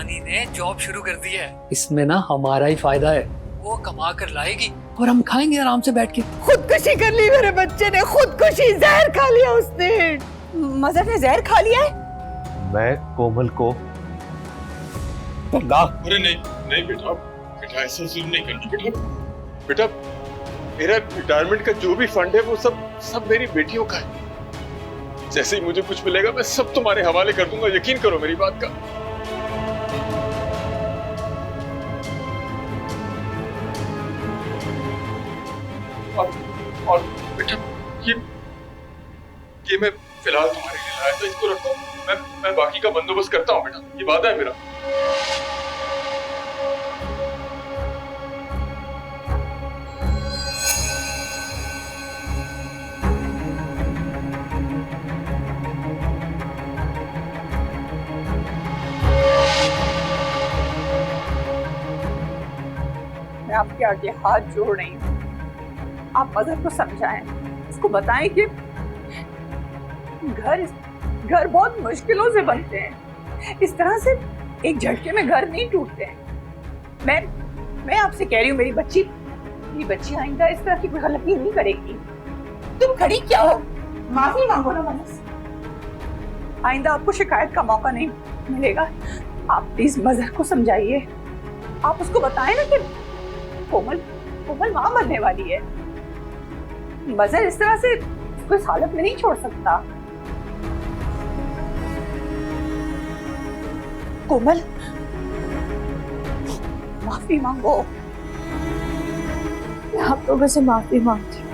रानी ने जॉब शुरू कर दी है। इसमें ना हमारा ही फायदा है। वो कमा कर लाएगी और हम खाएंगे आराम से बैठ के। खुदकुशी कर ली मेरे बच्चे ने, खुदकुशी, जहर खा लिया उसने। मजहर ने जहर खा लिया है? मैं कोमल को अरे नहीं नहीं बेटा, बेटा ऐसा जुल्म नहीं करना बेटा। बेटा मेरा रिटायरमेंट का जो भी फंड है वो सब मेरी बेटियों का है। जैसे ही मुझे कुछ मिलेगा मैं सब तुम्हारे हवाले कर दूंगा, यकीन करो मेरी बात का। और बेटा ये मैं फिलहाल तुम्हारे लिए लाया था, इसको रखो। मैं बाकी का बंदोबस्त करता हूँ बेटा, ये वादा है मेरा। मैं आपके आगे हाथ जोड़ रही हूँ, आप मदर को समझाएं, उसको बताएं कि घर बहुत मुश्किलों से बनते हैं। इस तरह से एक झटके में घर नहीं टूटते हैं। मैं आपसे कह रही हूँ, मेरी बच्ची आइंदा इस तरह की कोई गलती नहीं करेगी। तुम खड़ी क्या हो? माफी मांगो ना मदर से। आइंदा आपको शिकायत का मौका नहीं मिलेगा। आप प्लीज मजर को समझाइए, आप उसको बताएं ना कि कोमल मां बनने वाली है। मजर इस तरह से उसको इस हालत में नहीं छोड़ सकता। कोमल, माफी मांगो। मैं आप लोगों से माफी मांगती हूँ।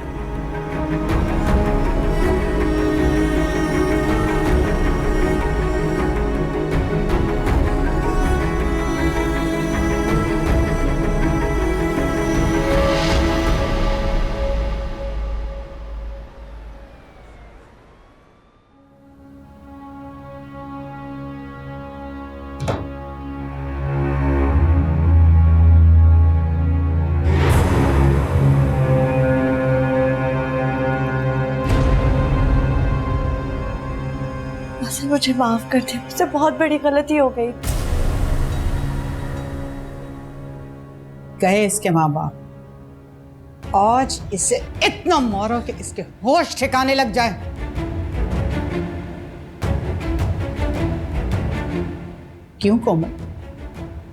मुझे माफ कर दे, मुझसे बहुत बड़ी गलती हो गई। गए इसके माँ बाप, आज इसे इतना मारो कि इसके होश ठिकाने लग जाए। क्यों कोमल,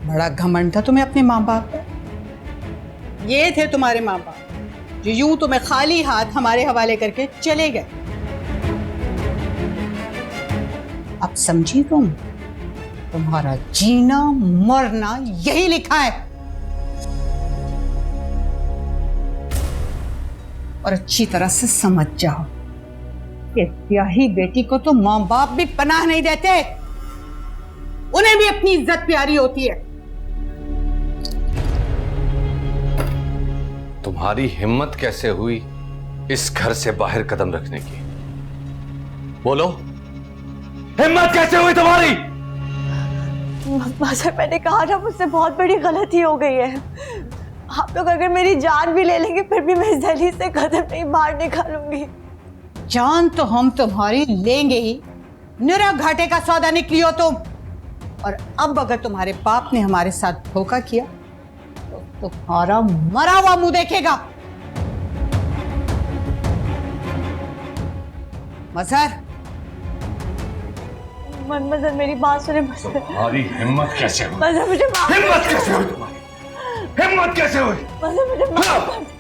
बड़ा घमंड था तुम्हें अपने माँ बाप पर? ये थे तुम्हारे माँ बाप जो यूं तुम्हें खाली हाथ हमारे हवाले करके चले गए। अब समझी तुम, तुम्हारा जीना मरना यही लिखा है। और अच्छी तरह से समझ जाओ कि ब्याही बेटी को तो मां बाप भी पनाह नहीं देते, उन्हें भी अपनी इज्जत प्यारी होती है। तुम्हारी हिम्मत कैसे हुई इस घर से बाहर कदम रखने की? बोलो, हिम्मत कैसे हुई तुम्हारी? मजहर, मैंने कहा ना, मुझसे बहुत बड़ी गलती हो गई है। आप लोग अगर मेरी जान भी ले लेंगे फिर भी मैं इस दहलीज से कदम नहीं बाहर निकालूंगी। जान तो हम तुम्हारी लेंगे ही, निरा घाटे का सौदा निकली हो तुम। और अब अगर तुम्हारे बाप ने हमारे साथ धोखा किया तो तुम्हारा मरा हुआ मुंह देखेगा। मजहर, मजहर मेरी बात सुने। मजहर, तुम्हारी हिम्मत कैसे हुई? मजहर मुझे माफ कर दे। हिम्मत कैसे हुई तुम्हारी? हिम्मत कैसे हुई? मजहर मुझे माफ कर दे।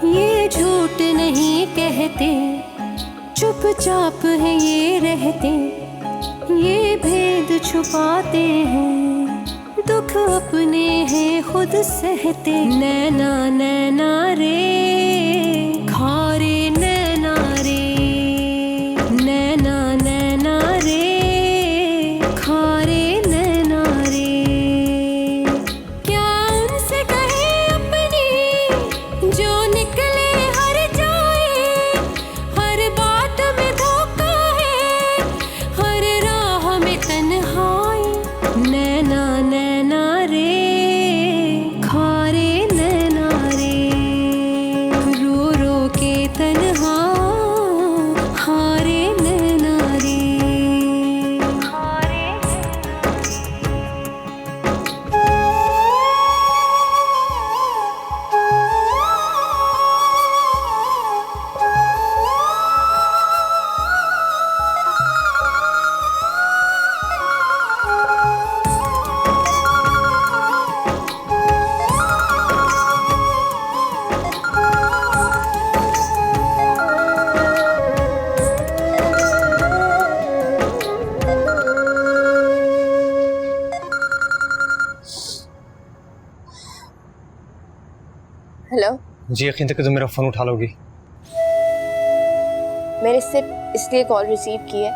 ये झूठ नहीं कहते, चुपचाप है ये रहते, ये भेद छुपाते हैं, दुख अपने हैं खुद सहते। नैना नैना रे, खारे नैना रे, नैना नैना रे, खारे नैना रे। क्या उनसे कहे अपनी जो निकले हर जाए, नैना नैना रे खारे नैना रे, रो रो के तन्हा हारे नैना रे, हारे हेलो। मुझे यकीन था कि तुम मेरा फोन उठा लोगी। मैंने सिर्फ इसलिए कॉल रिसीव की है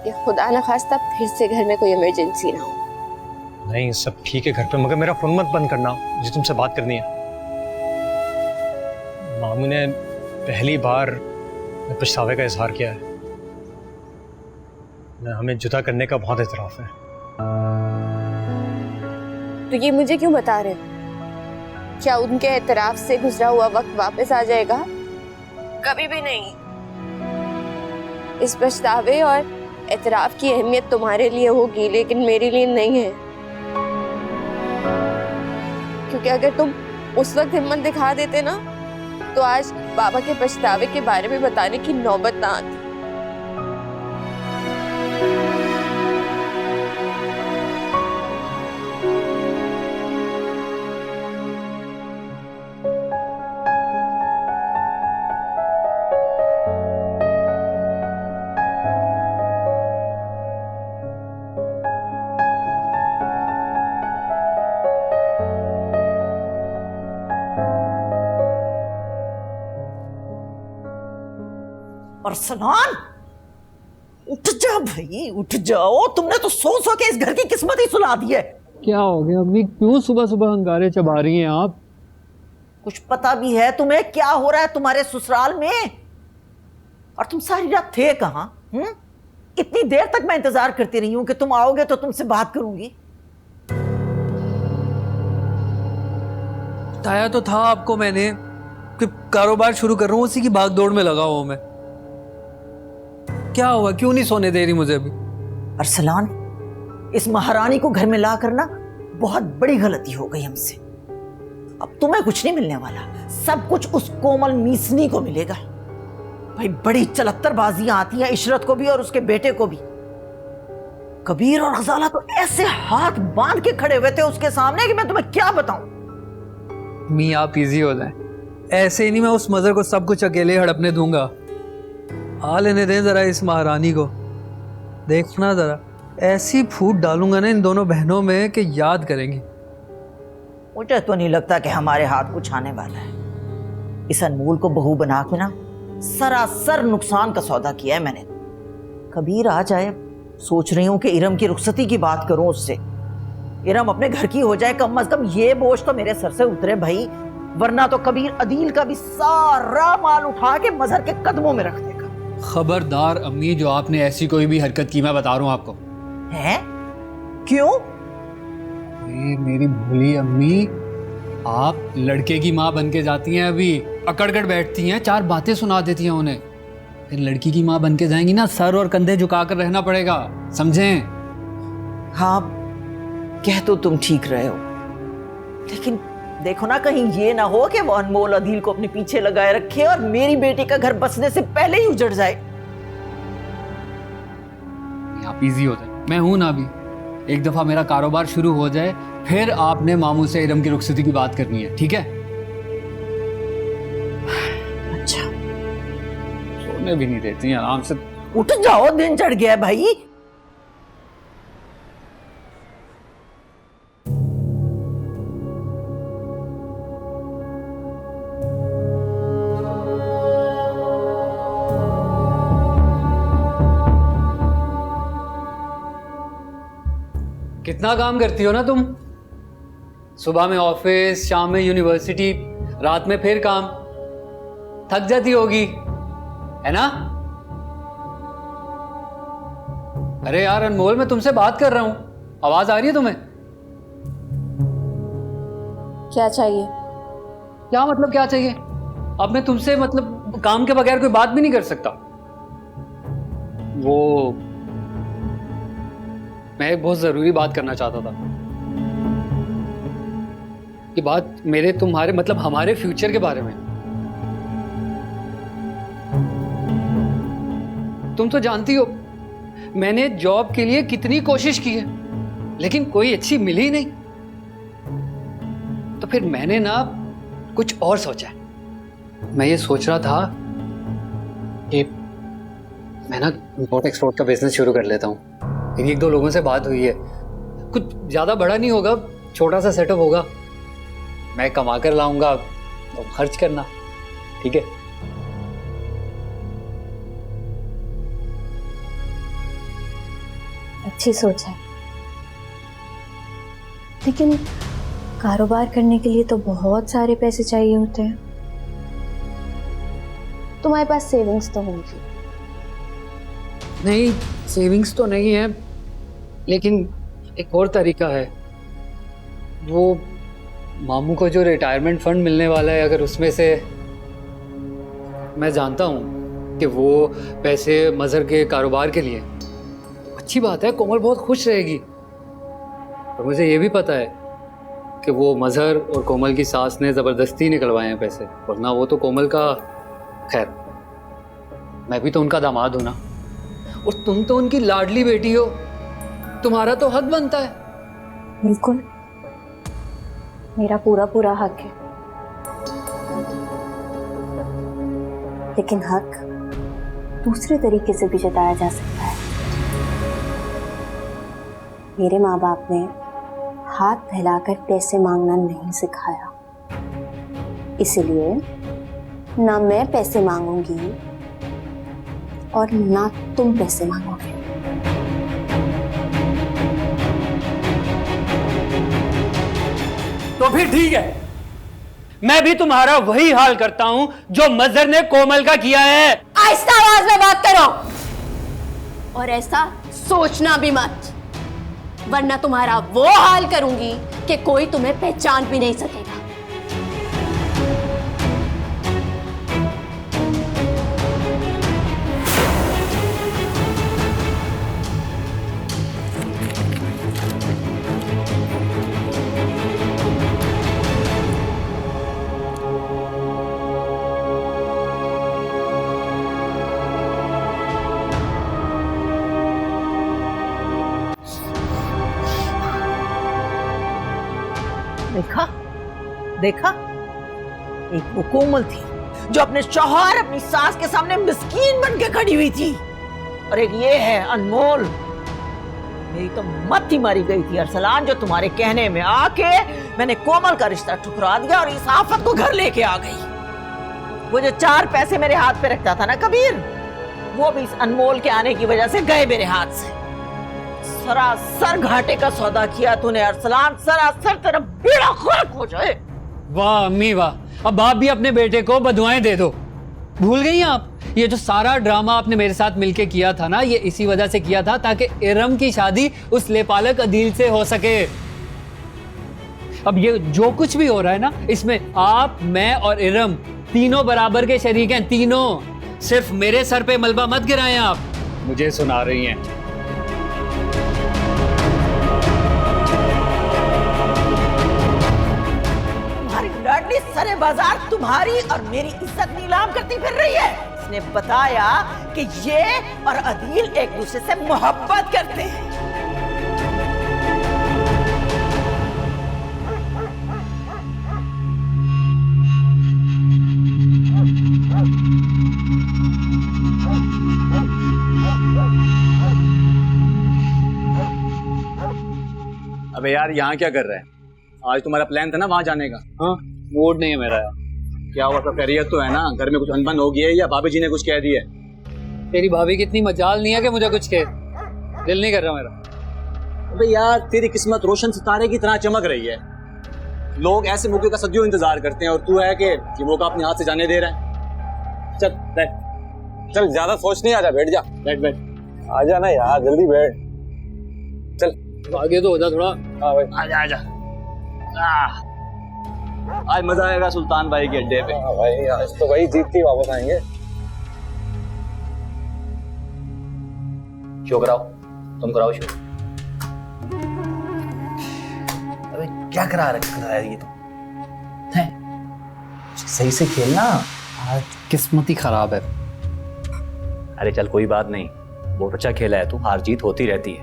कि खुदा न खास्ता फिर से घर में कोई इमरजेंसी ना हो। नहीं सब ठीक है घर पे, मगर मेरा फोन मत बंद करना, मुझे तुमसे बात करनी है। मामू ने पहली बार पछतावे का इजहार किया है। हमें जुदा करने का बहुत एतराफ है। तो ये मुझे क्यों बता रहे हो? क्या उनके एतराफ से गुजरा हुआ वक्त वापस आ जाएगा? कभी भी नहीं। इस पछतावे और एतराफ की अहमियत तुम्हारे लिए होगी, लेकिन मेरे लिए नहीं है। क्योंकि अगर तुम उस वक्त हिम्मत दिखा देते ना, तो आज बाबा के पछतावे के बारे में बताने की नौबत ना आती। अरसलान, उठ जा भाई, उठ जाओ। तुमने तो सो सो के इस घर की किस्मत ही सुला दी है। क्या हो गया अम्मी, क्यों सुबह सुबह अंगारे चबा रही हैं आप? कुछ पता भी है तुम्हें क्या हो रहा है तुम्हारे ससुराल में? और तुम सारी रात थे कहाँ? इतनी देर तक मैं इंतजार करती रही हूं कि तुम आओगे तो तुमसे बात करूंगी। बताया तो था आपको मैंने कि कारोबार शुरू कर रहा हूँ, उसी की भागदौड़ में लगा हुआ मैं। क्या हुआ, क्यों नहीं सोने दे रही मुझे अभी? अरसलान, इस महारानी को घर में ला करना बहुत बड़ी गलती हो गई हमसे। अब तुम्हें कुछ नहीं मिलने वाला, सब कुछ उस कोमल मीसनी को मिलेगा। भाई बड़ी चलत्तर बाजियां आती हैं इशरत को भी और उसके बेटे को भी। कबीर और गजाला तो ऐसे हाथ बांध के खड़े हुए थे उसके सामने कि मैं तुम्हें क्या बताऊं। मी आप इजी हो जाए, ऐसे ही नहीं मैं उस मजर को सब कुछ अकेले हड़पने दूंगा। आ लेने दें जरा इस महारानी को, देखना जरा ऐसी फूट डालूंगा ना इन दोनों बहनों में कि याद करेंगी। मुझे तो नहीं लगता कि हमारे हाथ कुछ आने वाला है। इस अनमोल को बहू बना के ना सरासर नुकसान का सौदा किया है मैंने। कबीर आ जाए, सोच रही हूं कि इरम की रुखसती की बात करूं उससे। इरम अपने घर की हो जाए, कम से कम ये बोझ तो मेरे सर से उतरे भाई, वरना तो कबीर अदील का भी सारा माल उठा के मजहर के कदमों में रख देगा। खबरदार अम्मी, जो आपने ऐसी कोई भी हरकत की, मैं बता रहा हूं आपको। हैं? क्यों? मेरी भोली अम्मी, आप लड़के की माँ बन के जाती हैं, अभी अकड़ कर बैठती हैं, चार बातें सुना देती हैं उन्हें। फिर लड़की की माँ बन के जाएंगी ना, सर और कंधे झुकाकर रहना पड़ेगा, समझें? हाँ, कह तो तुम ठीक रहे हो, लेकिन देखो ना कहीं ये ना हो कि वो अनमोल अदील को अपने पीछे लगाए रखे और मेरी बेटी का घर बसने से पहले ही उजड़ जाए। आप इजी हो जाए, मैं हूं ना अभी। एक दफा मेरा कारोबार शुरू हो जाए, फिर आपने मामू से इरम की रुखसती की बात करनी है, ठीक है? अच्छा, सोने भी नहीं देती हैं आराम से। उठ जाओ, दिन चढ़ गया है भाई। कितना काम करती हो ना तुम? सुबह में ऑफिस, शाम में यूनिवर्सिटी, रात में फिर काम। थक जाती होगी, है ना? अरे यार अनमोल, मैं तुमसे बात कर रहा हूं। आवाज आ रही है तुम्हें? क्या चाहिए? क्या मतलब क्या चाहिए? अब मैं तुमसे मतलब काम के बगैर कोई बात भी नहीं कर सकता। वो मैं एक बहुत जरूरी बात करना चाहता था। ये बात मेरे तुम्हारे मतलब हमारे फ्यूचर के बारे में। तुम तो जानती हो मैंने जॉब के लिए कितनी कोशिश की है, लेकिन कोई अच्छी मिली ही नहीं। तो फिर मैंने ना कुछ और सोचा। मैं ये सोच रहा था कि मैं ना इम्पोर्ट एक्सपोर्ट का बिजनेस शुरू कर लेता हूँ। एक दो लोगों से बात हुई है, कुछ ज़्यादा बड़ा नहीं होगा, छोटा सा सेटअप होगा। मैं कमा कर लाऊंगा तो खर्च करना, ठीक है? अच्छी सोच है, लेकिन कारोबार करने के लिए तो बहुत सारे पैसे चाहिए होते हैं। तुम्हारे पास सेविंग्स तो होंगी? नहीं, सेविंग्स तो नहीं है, लेकिन एक और तरीका है। वो मामू को जो रिटायरमेंट फंड मिलने वाला है, अगर उसमें से मैं जानता हूँ कि वो पैसे मजहर के कारोबार के लिए, अच्छी बात है, कोमल बहुत खुश रहेगी। और मुझे ये भी पता है कि वो मजहर और कोमल की सास ने ज़बरदस्ती निकलवाए हैं पैसे, वरना वो तो कोमल का, खैर मैं भी तो उनका दामाद हूं ना, और तुम तो उनकी लाडली बेटी हो, तुम्हारा तो हक बनता है। बिल्कुल, मेरा पूरा पूरा हक है, लेकिन हक दूसरे तरीके से भी जताया जा सकता है। मेरे माँ बाप ने हाथ फैलाकर पैसे मांगना नहीं सिखाया, इसलिए ना मैं पैसे मांगूंगी और ना तुम पैसे मांगोगे। तो फिर ठीक है, मैं भी तुम्हारा वही हाल करता हूं जो मजहर ने कोमल का किया है। आहिस्ता आवाज में बात करो और ऐसा सोचना भी मत, वरना तुम्हारा वो हाल करूंगी कि कोई तुम्हें पहचान भी नहीं सकेगा। देखा देखा, एक वो कोमल थी जो अपने शौहर अपनी सास के सामने मिस्कीन बन के खड़ी हुई थी, और एक ये है अनमोल। मेरी तो मत ही मारी गई थी अरसलान, जो तुम्हारे कहने में आके मैंने कोमल का रिश्ता ठुकरा दिया और इस आफत को घर लेके आ गई। वो जो 4 पैसे मेरे हाथ पे रखता था ना कबीर, वो भी इस अनमोल के आने की वजह से गए मेरे हाथ से। सरासर घाटे का सौदा किया तूने अरसलान, सरासर तेरा बेड़ा गर्क हो जाए। वाह अम्मी वाह, अब आप भी अपने बेटे को बदुआएं दे दो। भूल गई आप, ये जो सारा ड्रामा आपने मेरे साथ मिलके किया था ना, ये इसी वजह से किया था ताकि इरम की शादी उस लेपालक अदील से हो सके। अब ये जो कुछ भी हो रहा है ना, इसमें आप, मैं और इरम तीनों बराबर के शरीक हैं, तीनों। सिर्फ मेरे सर पे मलबा मत गिराएं आप। मुझे सुना रही हैं। लाडली सरे बाजार तुम्हारी और मेरी इज्जत नीलाम करती फिर रही है। इसने बताया कि ये और अदील एक दूसरे से मोहब्बत करते हैं। अबे यार, यहाँ क्या कर रहा है? आज तुम्हारा प्लान था ना वहां जाने का। हाँ, मूड नहीं है मेरा यार। क्या हुआ? सब खैरियत तो है ना? घर में कुछ अनबन हो गई है या भाभी जी ने कुछ कह दिया? तेरी भाभी की इतनी मजाल नहीं है कि मुझे कुछ कहे। दिल नहीं कर रहा मेरा। अबे यार, तेरी किस्मत रोशन सितारे की तरह चमक रही है। लोग ऐसे मौके का सदियों इंतजार करते हैं और तू है कि मौका अपने हाथ से जाने दे रहा है। चल बैठ, चल ज्यादा सोच नहीं, आजा बैठ जा। बैठ बैठ। आजा ना यार, जल्दी बैठ। चल आगे तो हो जा थोड़ा। हाँ भाई, आजा आजा। आज मजा आएगा सुल्तान भाई के अड्डे पे। हाँ भाई, आज तो भाई जीत के वापस आएंगे। शो कराओ, तुम कराओ शो। अबे क्या करा रखा है ये तो है? सही से खेलना। आज किस्मत ही खराब है। अरे चल कोई बात नहीं, बहुत अच्छा खेला है तू, हार जीत होती रहती है,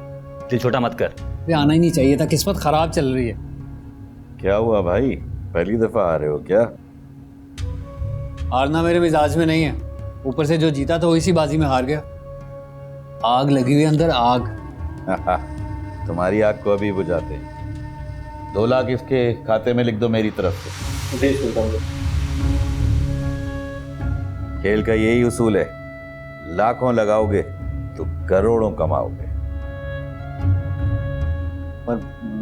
दिल छोटा मत कर। ये आना ही नहीं चाहिए था, किस्मत खराब चल रही है। क्या हुआ भाई, पहली दफा आ रहे हो क्या? हारना मेरे मिजाज में नहीं है, ऊपर से जो जीता था वो इसी बाजी में हार गया। आग लगी हुई अंदर, आग। तुम्हारी आग को अभी बुझाते हैं। 2 लाख इसके खाते में लिख दो मेरी तरफ से। खेल का यही उसूल है, लाखों लगाओगे तो करोड़ों कमाओगे। पर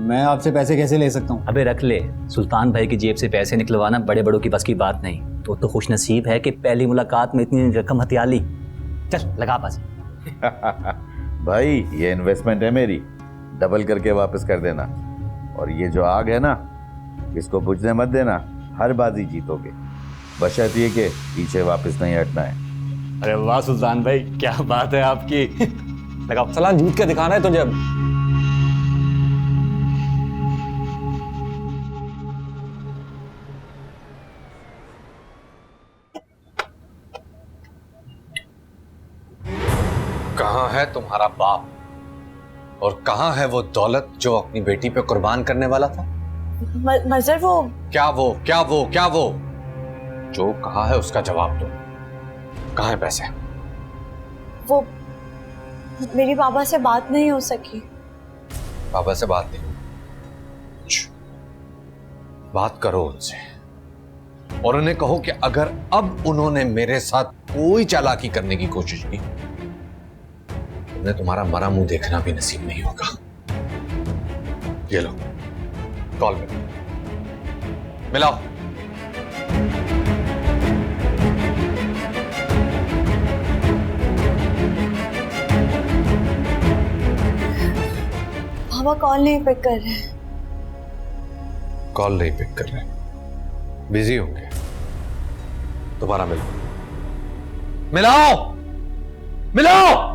मैं आपसे पैसे कैसे ले सकता हूँ? अबे रख ले, सुल्तान भाई की जेब से पैसे निकलवाना बड़े बड़ों की बस की बात नहीं। तो खुश नसीब है कि पहली मुलाकात में इतनी रकम हथिया ली। चल लगा पास। भाई ये इन्वेस्टमेंट है मेरी, डबल करके वापस कर देना। और ये जो आग है ना, इसको बुझने मत देना, हर बाजी जीतोगे, बशर्त ये कि पीछे वापस नहीं हटना है। अरे वाह सुल्तान भाई, क्या बात है आपकी। लगाओ, सलाह जीत के दिखाना है तुझे। कहाँ है तुम्हारा बाप और कहाँ है वो दौलत जो अपनी बेटी पे कुर्बान करने वाला था? मजर वो क्या वो क्या वो क्या वो? जो कहा है उसका जवाब दो। कहाँ है पैसे? वो मेरी बाबा से बात नहीं हो सकी। बाबा से बात नहीं? बात करो उनसे और उन्हें कहो कि अगर अब उन्होंने मेरे साथ कोई चालाकी करने की कोशिश की, उन्हें तुम्हारा मरा मुंह देखना भी नसीब नहीं होगा। ये लो, कॉल मिलाओ। बाबा कॉल नहीं पिक कर रहे। कॉल नहीं पिक कर रहे, बिजी होंगे। दोबारा मिलाओ मिलाओ।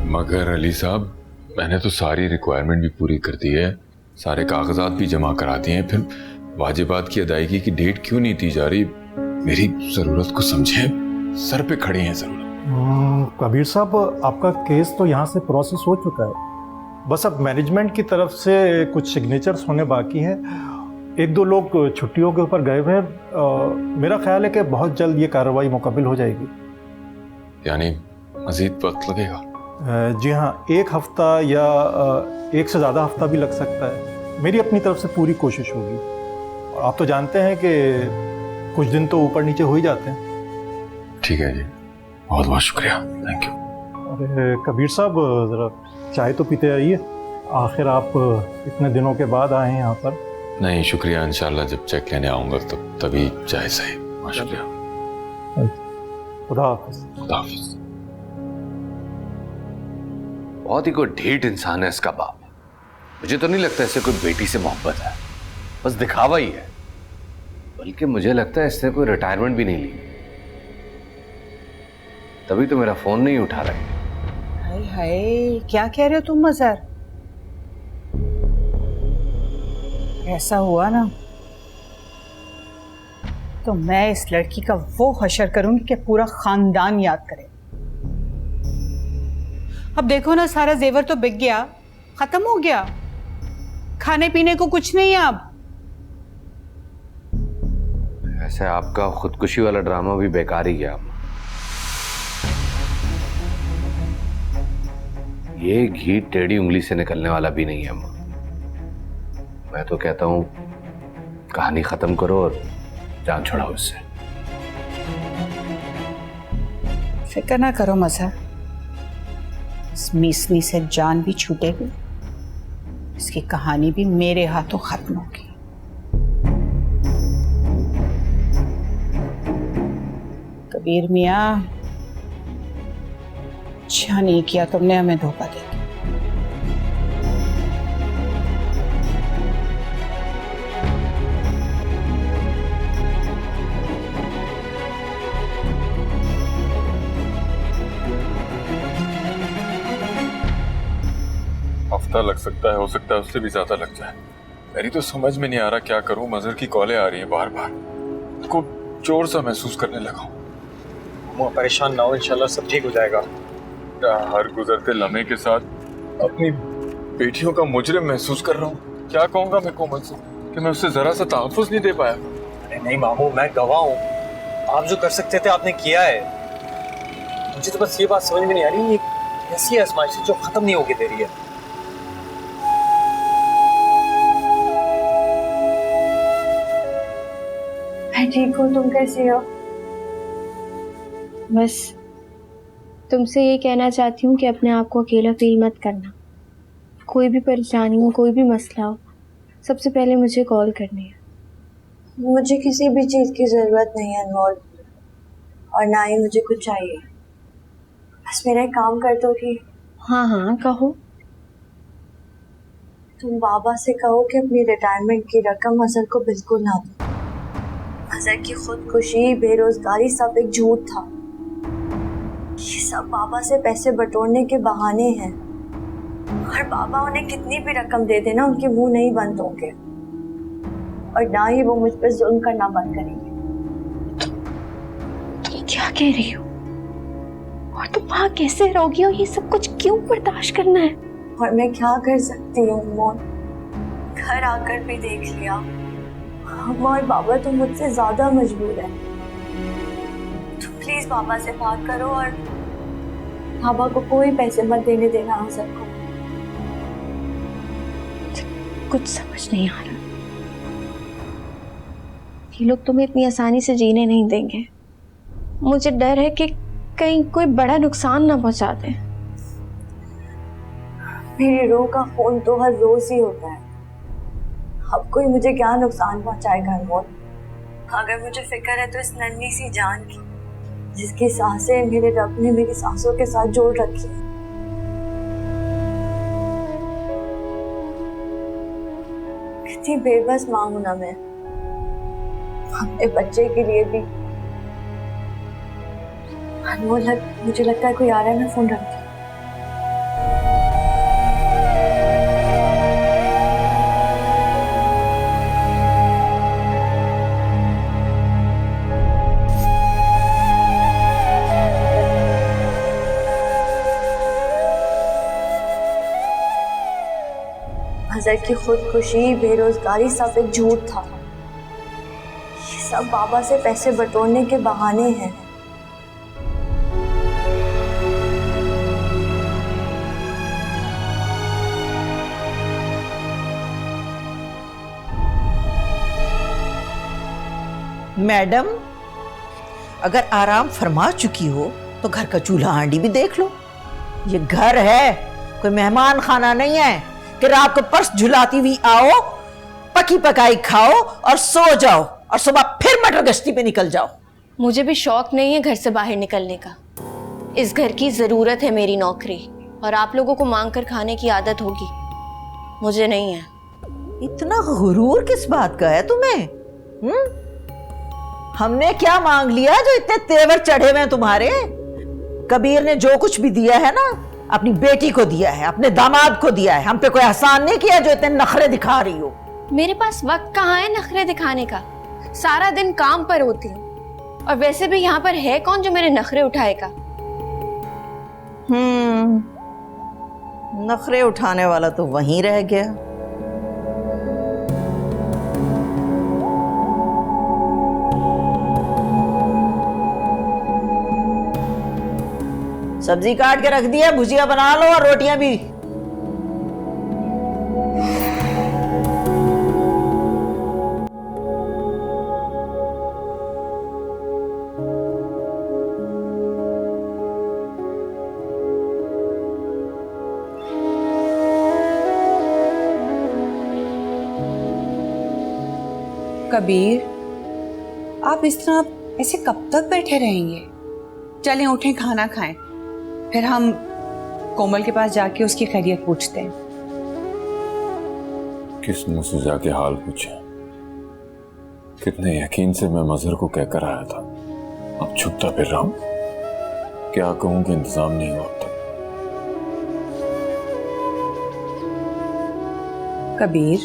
मगर अली साहब, मैंने तो सारी रिक्वायरमेंट भी पूरी कर दी है, सारे कागजात भी जमा करा दिए हैं, फिर वाजिबात की अदायगी की डेट क्यों नहीं दी जा रही? मेरी जरूरत को समझे, सर पे खड़े हैं जरूरत। कबीर साहब, आपका केस तो यहाँ से प्रोसेस हो चुका है, बस अब मैनेजमेंट की तरफ से कुछ सिग्नेचर्स होने बाकी हैं। 1-2 लोग छुट्टियों के ऊपर गए हुए हैं। मेरा ख्याल है कि बहुत जल्द ये कार्रवाई मुकम्मल हो जाएगी। यानी मजीद वक्त लगेगा? जी हाँ, 1 हफ्ता या 1 से ज़्यादा हफ्ता भी लग सकता है। मेरी अपनी तरफ से पूरी कोशिश होगी। आप तो जानते हैं कि कुछ दिन तो ऊपर नीचे हो ही जाते हैं। ठीक है जी, बहुत बहुत शुक्रिया, थैंक यू। अरे कबीर साहब, ज़रा चाय तो पीते आइए, आखिर आप इतने दिनों के बाद आए हैं यहाँ पर। नहीं शुक्रिया, इंशाल्लाह जब चेक लेने आऊँगा तभी चाय सही। बहुत शुक्रिया। खुदा हाफिज़। खुदा हाफिज़। बहुत ही कोई ढीठ इंसान है इसका बाप। मुझे तो नहीं लगता इससे कोई बेटी से मोहब्बत है, बस दिखावा ही है। बल्कि मुझे लगता है इसने कोई रिटायरमेंट भी नहीं ली, तभी तो मेरा फोन नहीं उठा रहा। हाय हाय, क्या कह रहे हो तुम मजहर? ऐसा हुआ ना तो मैं इस लड़की का वो हशर करूंगी कि पूरा खानदान याद करे। अब देखो ना, सारा जेवर तो बिक गया, खत्म हो गया, खाने पीने को कुछ नहीं है अब। ऐसे आपका खुदकुशी वाला ड्रामा भी बेकार ही गया। ये घी टेढ़ी उंगली से निकलने वाला भी नहीं है अम्मा। मैं तो कहता हूं कहानी खत्म करो और जान छुड़ाओ इससे। फिक्र ना करो मजहर, इस मीसनी से जान भी छूटेगी, इसकी कहानी भी मेरे हाथों खत्म होगी। कबीर मियाँ, अच्छा नहीं किया तुमने हमें धोखा दे के। हफ्ता लग सकता है, हो सकता है उससे भी ज्यादा लग जाए। मेरी तो समझ में नहीं आ रहा क्या करूं। मजहर की कॉलें आ रही हैं बार बार, को चोर सा महसूस करने लगा हूं। मामू परेशान ना हो, इंशाल्लाह सब ठीक हो जाएगा। हर गुजरते लम्हे के साथ अपनी बेटियों का मुजरिम महसूस कर रहा हूँ। क्या कहूंगा मैं कोमल से कि मैं उससे जरा सा तहफ्फुज़ नहीं दे पाया। अरे नहीं मामू, मैं गवाह हूँ। आप जो कर सकते थे आपने किया है। मुझे तो बस ये बात समझ में नहीं आ रही, ये ऐसी आजमाइश जो खत्म नहीं होगी दे रही है। मैं ठीक हूँ, तुम कैसे हो? बस तुमसे ये कहना चाहती हूँ कि अपने आप को अकेला फील मत करना। कोई भी परेशानी हो, कोई भी मसला हो, सबसे पहले मुझे कॉल करनी है। मुझे किसी भी चीज़ की ज़रूरत नहीं है अनमोल, और ना ही मुझे कुछ चाहिए। बस मेरा एक काम कर दो कि हाँ हाँ कहो। तुम बाबा से कहो कि अपनी रिटायरमेंट की रकम अजहर को बिल्कुल ना दो। अजहर की खुदकुशी, बेरोजगारी सब एक झूठ था। ये सब बाबा से पैसे बटोरने के बहाने हैं, और बाबा उन्हें कितनी भी रकम दे देना उनके मुंह नहीं बंद होंगे, और ना ही वो मुझ पर जुल्म करना बंद करेंगे। तुम क्या कह रही हो? और तुम वहाँ कैसे रहोगी और ये सब कुछ क्यों बर्दाश्त करना है? और मैं क्या कर सकती हूँ मोन, घर आकर भी देख लिया। अम्मा और बाबा तो मुझसे ज्यादा मजबूर है। तुम प्लीज बाबा से बात करो और बाबा को कोई पैसे मत देने देना अजहर को। कुछ समझ नहीं आ रहा। ये लोग तुम्हें इतनी आसानी से जीने नहीं देंगे। मुझे डर है कि कहीं कोई बड़ा नुकसान ना पहुंचा दे। मेरी रूह का खून तो हर रोज ही होता है, अब कोई मुझे क्या नुकसान पहुंचाएगा अनमोल? अगर मुझे फिक्र है तो इस नन्ही सी जान की, जिसकी सांसें मेरे रब ने मेरी सांसों के साथ जोड़ रखी है। कितनी बेबस मां हूं ना मैं, अपने बच्चे के लिए भी। अनमोल मुझे लगता है कोई आ रहा है, मैं फोन रखती हूँ। अजहर की खुदकुशी, बेरोजगारी सब एक झूठ था। ये सब बाबा से पैसे बटोरने के बहाने हैं। मैडम, अगर आराम फरमा चुकी हो तो घर का चूल्हा हांडी भी देख लो। ये घर है, कोई मेहमान खाना नहीं है कि रात को पर्स झुलाती हुई आओ, पकी पकाई खाओ और सो जाओ, और सुबह फिर मटर गश्ती पे निकल जाओ। मुझे भी शौक नहीं है घर से बाहर निकलने का। इस घर की जरूरत है मेरी नौकरी, और आप लोगों को मांग कर खाने की आदत होगी, मुझे नहीं है। इतना गुरूर किस बात का है तुम्हें? हमने क्या मांग लिया जो इतने तेवर चढ़े हुए हैं तुम्हारे? कबीर ने जो कुछ भी दिया है ना, अपनी बेटी को दिया है, अपने दामाद को दिया है। हम पे कोई एहसान नहीं किया जो इतने नखरे दिखा रही हो। मेरे पास वक्त कहाँ है नखरे दिखाने का? सारा दिन काम पर होती हूँ, और वैसे भी यहाँ पर है कौन जो मेरे नखरे उठाएगा? नखरे उठाने वाला तो वहीं रह गया। सब्जी काट के रख दिया, भुजिया बना लो और रोटियां भी। कबीर, आप इस तरह ऐसे कब तक बैठे रहेंगे? चलें उठें, खाना खाएं, फिर हम कोमल के पास जाके उसकी खैरियत पूछते हैं। किस मुंह से जाके हाल पूछे? कितने यकीन से मैं मजहर को कहकर आया था, अब छुपता फिर रहा हूं। क्या कहूं कि इंतजाम नहीं हुआ अब तक। कबीर,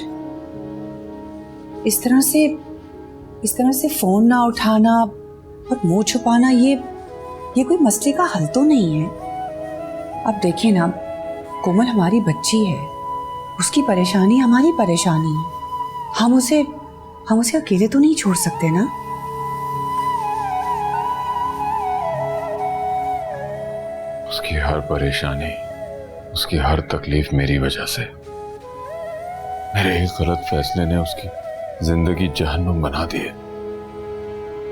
इस तरह से फोन ना उठाना और मुंह छुपाना ये कोई मसले का हल तो नहीं है। अब देखिए ना, कोमल हमारी बच्ची है, उसकी परेशानी हमारी परेशानी है। हम उसे अकेले तो नहीं छोड़ सकते ना। उसकी हर परेशानी, उसकी हर तकलीफ मेरी वजह से। मेरे एक गलत फैसले ने उसकी जिंदगी जहन्नुम बना दी है।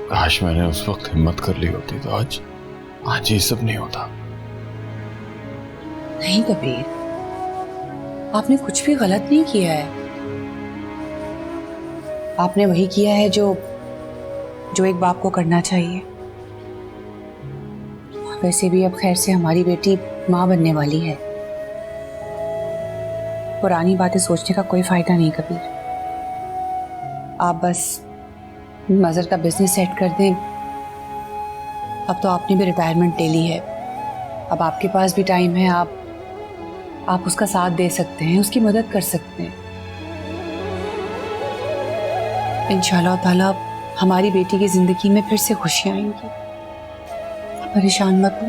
काश मैंने उस वक्त हिम्मत कर ली होती तो आज ये सब नहीं होता। नहीं कबीर, आपने कुछ भी गलत नहीं किया है। आपने वही किया है जो एक बाप को करना चाहिए। वैसे भी अब खैर से हमारी बेटी माँ बनने वाली है। पुरानी बातें सोचने का कोई फायदा नहीं कबीर। आप बस मजहर का बिजनेस सेट कर दें। अब तो आपने भी रिटायरमेंट ले ली है, अब आपके पास भी टाइम है। आप उसका साथ दे सकते हैं, उसकी मदद कर सकते हैं। इंशाल्लाह ताला हमारी बेटी की जिंदगी में फिर से खुशियां आएंगी। परेशान मत हो।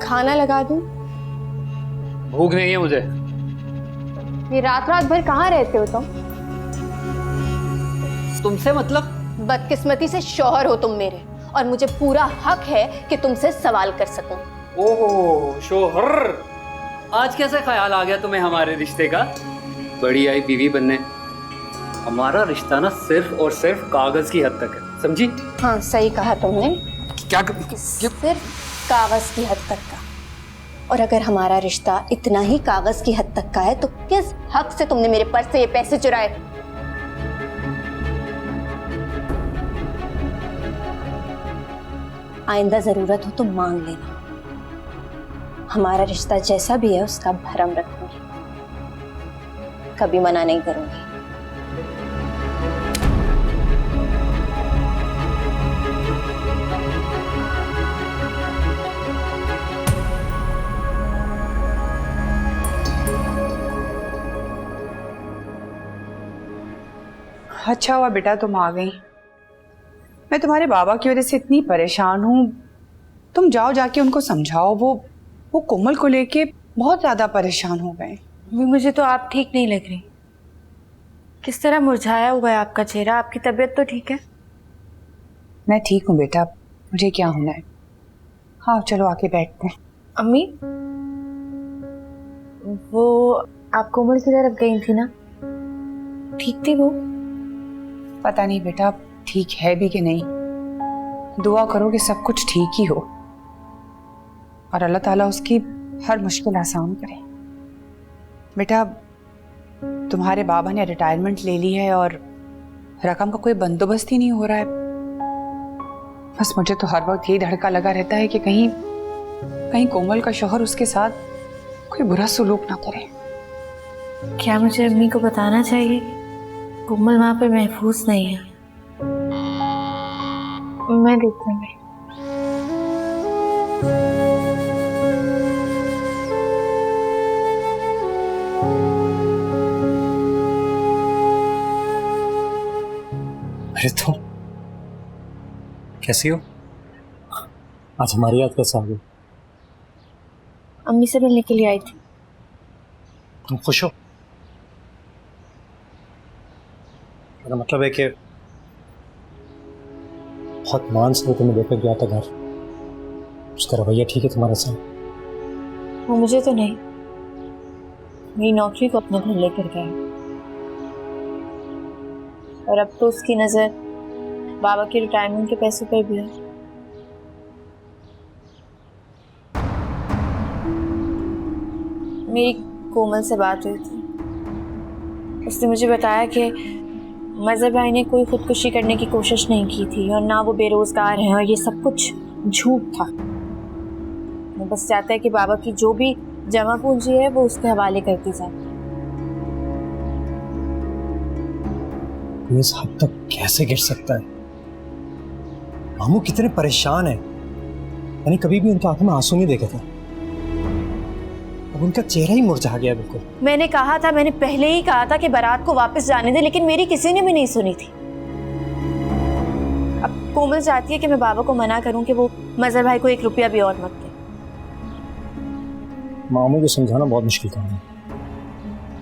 खाना लगा दूं? भूख नहीं है मुझे। ये रात भर कहाँ रहते हो तुम? तुमसे मतलब? बदकिस्मती से शौहर हो तुम मेरे, और मुझे पूरा हक है कि तुमसे सवाल कर सकूं। ओहो शौहर, आज कैसे ख्याल आ गया तुम्हें हमारे रिश्ते का? बड़ी आई बीवी बनने। हमारा रिश्ता ना सिर्फ और सिर्फ कागज की हद तक है, समझी? हाँ सही कहा तुमने। क्या सिर्फ कागज की हद तक का। और अगर हमारा रिश्ता इतना ही कागज की हद तक का है तो किस हक से तुमने मेरे पर्स से ये पैसे चुराए? आइंदा जरूरत हो तो मांग लेना। हमारा रिश्ता जैसा भी है उसका भरम रखूंगी, कभी मना नहीं करूंगी। अच्छा हुआ बेटा तुम आ गई। मैं तुम्हारे बाबा की वजह से इतनी परेशान हूँ। तुम जाओ, जाके उनको समझाओ। वो कोमल को लेके बहुत ज्यादा परेशान हो गए। मुझे तो आप ठीक नहीं लग रही। किस तरह मुरझाया हुआ है आपका चेहरा? आपकी तबीयत तो ठीक है? मैं ठीक हूँ बेटा, मुझे क्या होना है। हाँ चलो आके बैठते हैं। अम्मी, वो आप कोमल की तरफ गई थी ना, ठीक थी वो? पता नहीं बेटा ठीक है भी कि नहीं। दुआ करो कि सब कुछ ठीक ही हो और अल्लाह ताला उसकी हर मुश्किल आसान करे। बेटा तुम्हारे बाबा ने रिटायरमेंट ले ली है और रकम का कोई बंदोबस्त ही नहीं हो रहा है। बस मुझे तो हर वक्त यही धड़का लगा रहता है कि कहीं कोमल का शौहर उसके साथ कोई बुरा सलूक ना करे। क्या मुझे अम्मी को बताना चाहिए? कोमल वहां पर महफूज नहीं है। मैं देखूंगी। अरे तुम कैसी हो? आज हमारी याद कैसे आ गई? अम्मी से मिलने के लिए आई थी। तुम खुश हो? मेरा मतलब है कि बहुत मान से तुम्हें लेकर गया था घर। उसका रवैया ठीक है तुम्हारे साथ? वो मुझे तो नहीं, मेरी नौकरी को अपने घर लेकर गया। और अब तो उसकी नजर बाबा के रिटायरमेंट के पैसों पर भी है। मेरी कोमल से बात हुई थी, उसने मुझे बताया कि मजहर भाई ने कोई खुदकुशी करने की कोशिश नहीं की थी और ना वो बेरोजगार हैं और ये सब कुछ झूठ था। वो बस चाहता है कि बाबा की जो भी जमा पूंजी है वो उसके हवाले करती जाए। इस हद तक कैसे गिर सकता है? मामू कितने परेशान हैं। मैंने कभी भी उनकी आंखों में आंसू नहीं देखे थे, अब उनका चेहरा ही मुरझा गया बिल्कुल। मैंने कहा था, मैंने पहले ही कहा था कि बारात को वापस जाने दे, लेकिन मेरी किसी ने भी नहीं सुनी थी। अब कोमल चाहती है कि मैं बाबा को मना करूं कि वो मजहर भाई को 1 रुपया भी और मत दे। मामू को समझाना बहुत मुश्किल काम है,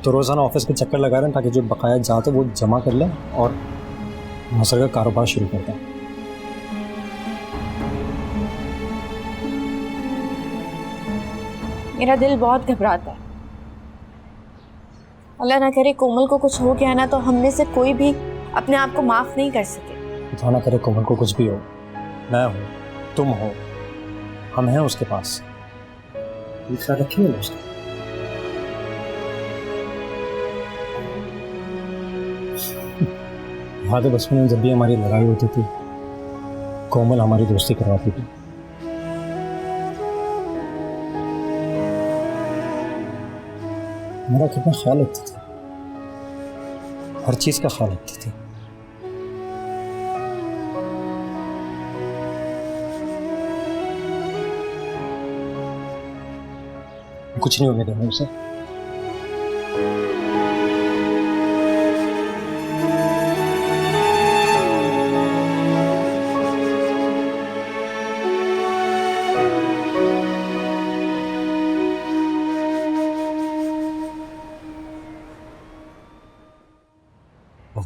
तो रोजाना ऑफिस के चक्कर लगा रहे हैं ताकि जो बकाया जाते वो जमा कर लें और मसर का कारोबार शुरू कर दें। मेरा दिल बहुत घबराता है। अल्लाह ना करे कोमल को कुछ हो गया ना, तो हम में से कोई भी अपने आप को माफ नहीं कर सके। खुदा ना करे कोमल को कुछ भी हो, मैं हूँ, तुम हो, हम हैं उसके पास, ख्याल रखिए उसका। याद है बचपन में जब भी हमारी लड़ाई होती थी, कोमल हमारी दोस्ती करवाती थी। मेरा कितना ख्याल रखती थी, हर चीज का ख्याल रखती थी। कुछ नहीं होने देना उसे।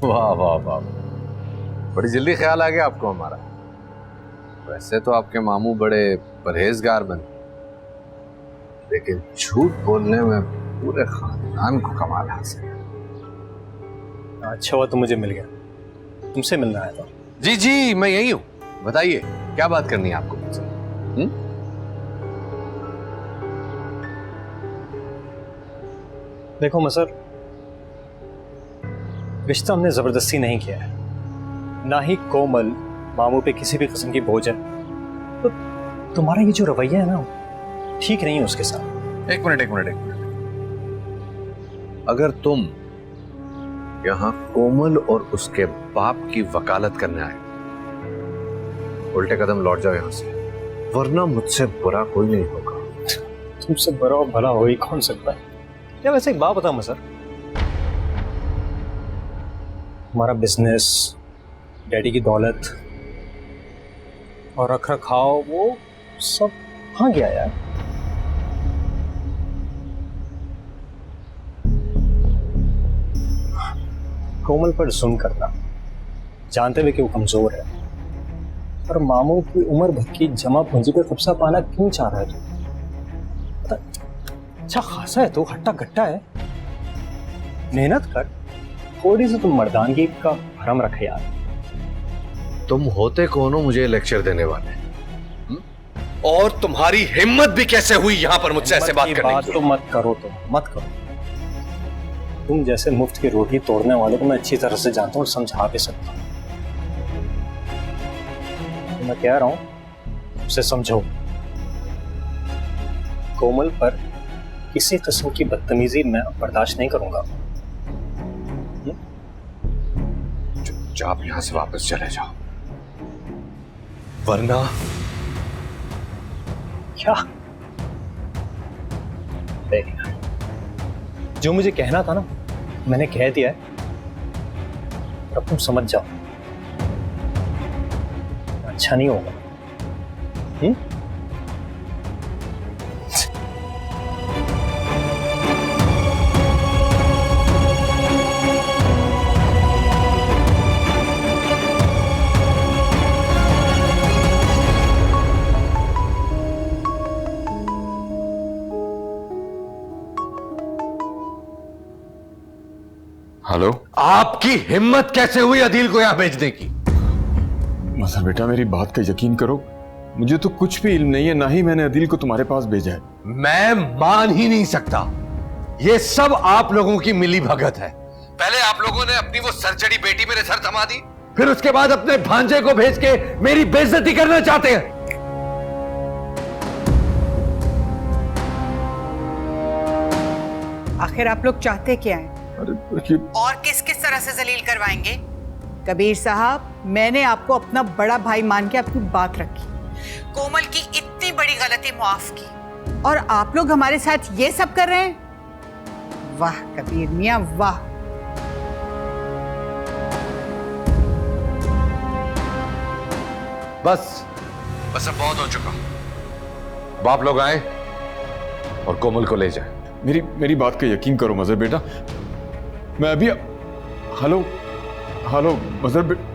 वाह वाह वाह, बड़ी जल्दी ख्याल आ गया आपको हमारा। वैसे तो आपके मामू बड़े परहेजगार बने, लेकिन झूठ बोलने में पूरे खानदान को कमाल हासिल है। अच्छा हुआ तुम मुझे मिल गया, तुमसे मिलना आया था। जी जी, मैं यही हूँ, बताइए क्या बात करनी है आपको मुझसे? देखो मसर, रिश्ता हमने जबरदस्ती नहीं किया है, ना ही कोमल मामू पे किसी भी किस्म की बोझ है। तो तुम्हारा ये जो रवैया है ना, ठीक नहीं है उसके साथ। एक मिनट। अगर तुम यहां कोमल और उसके बाप की वकालत करने आए, उल्टे कदम लौट जाओ यहां से, वरना मुझसे बुरा कोई नहीं होगा। तुमसे बुरा और भला हो ही कौन सकता है? क्या वैसे एक बात बता मसर, हमारा बिजनेस, डैडी की दौलत और रख रखाव, वो सब कहाँ गया यार? कोमल पर जुल्म करना जानते हुए कि वो कमजोर है, और मामू की उम्र भर की जमा पूंजी पर कब्जा पाना क्यों चाह रहा है तू? अच्छा खासा है तो, हट्टा कट्टा है, मेहनत कर, थोड़ी सी तुम मर्दानगी का भरम रखे यार। तुम होते कौन हो मुझे लेक्चर देने वाले? और तुम्हारी हिम्मत भी कैसे हुई यहां पर मुझसे ऐसे बात करने की? तो मत करो, मत करो। तुम जैसे मुफ्त की रोटी तोड़ने वाले को मैं अच्छी तरह से जानता हूँ और समझा भी सकता हूँ। तो मैं कह रहा हूं उसे समझो। कोमल पर किसी किस्म की बदतमीजी मैं बर्दाश्त नहीं करूंगा। चुपचाप यहां से वापस चले जाओ, वरना क्या? देखना, जो मुझे कहना था ना मैंने कह दिया है, अब तुम समझ जाओ, अच्छा नहीं होगा। हेलो, आपकी हिम्मत कैसे हुई अदील को यहां भेजने की? मजहर बेटा मेरी बात का यकीन करो, मुझे तो कुछ भी इल्म नहीं है, ना ही मैंने अदील को तुम्हारे पास भेजा है। मैं मान ही नहीं सकता, ये सब आप लोगों की मिली भगत है। पहले आप लोगों ने अपनी वो सरचड़ी बेटी मेरे सर थमा दी, फिर उसके बाद अपने भांजे को भेज के मेरी बेइज्जती करना चाहते हैं। आखिर आप लोग चाहते क्या हैं? अरे और किस किस तरह से जलील करवाएंगे? कबीर साहब, मैंने आपको अपना बड़ा भाई मान के आपकी बात रखी, कोमल की इतनी बड़ी गलती माफ की, और आप लोग हमारे साथ ये सब कर रहे हैं? वाह कबीर मियां वाह। बस अब बहुत हो चुका। अब आप लोग आए और कोमल को ले जाए। मेरी बात का यकीन करो मजहर बेटा, मैं अभी हेलो मजहर बेटा।